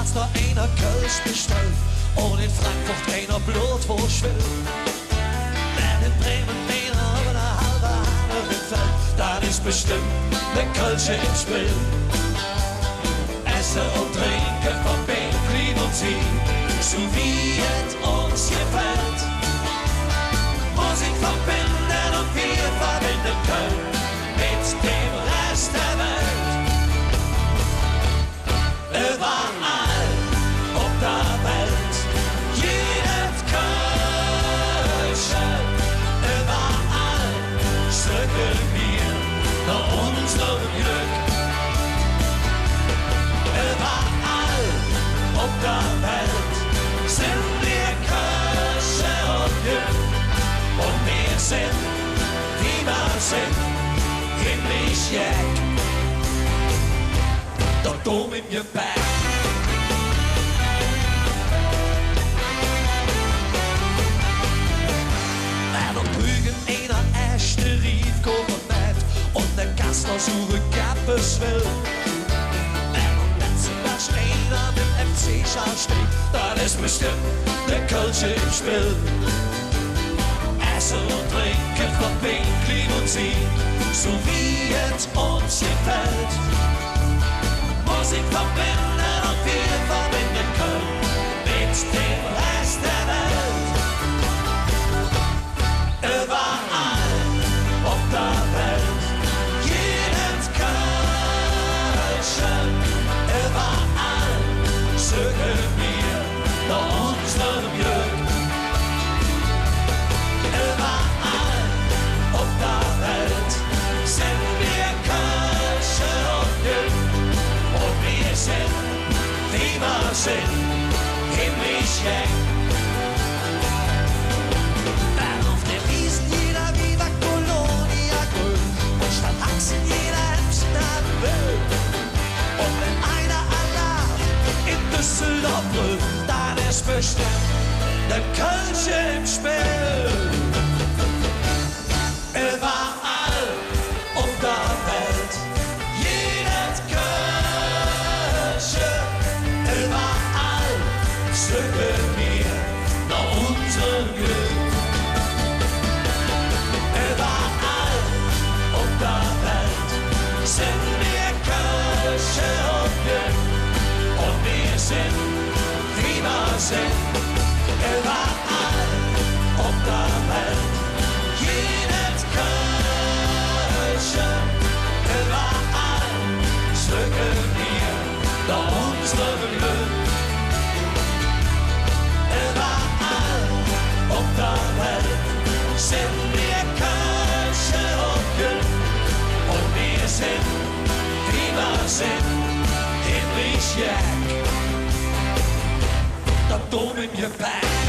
Graz noch einer Kölsch bestellt und in Frankfurt einer Blutwurst will. Wenn in Bremen einer auf einer halben Haare fällt, dann ist bestimmt ne Kölsche im Spiel. Essen und Trinken von Bein, Clean und Ziehen, so wie es uns gefällt. Musik verbinden und wir verbinden können mit dem Rest der Welt. Überall auf der Welt, jedes Kölsche, überall sögen wir nach unserem Glück. Überall auf der Welt sind wir Kölsche und Glück. Und wir sind, wie wir sind, himmlisch jeck. Der Dom in your back. Wenn er drüben einer echte Rief kommen nicht und der Gast noch suche Gappes will. Wenn er Metzenberg einer mit FC-Schal steht, dann ist bestimmt der Kölsche im Spiel. Essen und Trinken von Bein, Clean und Ziehen, so wie es uns gefällt. Musik verbinden und wir verbinden können mit dem Rest der Welt. Überall auf der Welt, jedes Kölsche, überall sögen wir nach unserem Glück. Überall auf der Welt sind wir Kölsche und Glück. Und wir sind, wie wir sind, himmlisch jeck. Wenn auf den Wiesen jeder Viva Colonia grün und statt Achsen jeder Hemschen haben will. Und wenn einer Alarm in Düsseldorf brüllt, dann ist bestimmt der Kölsche im Spiel. Überall auf der Welt, jedes Kölsche, überall sögen wir nach unserem Glück. Überall auf der Welt sind wir Kölsche und Glück. Und wir sind, wie wir sind, überall auf der Welt. Jedes Kölsche, überall sögen wir nach unserem Glück. Überall auf der Welt sind wir Kölsche und Glück. Und wir sind, wie wir sind, himmlisch jeck. Der Dom in your back.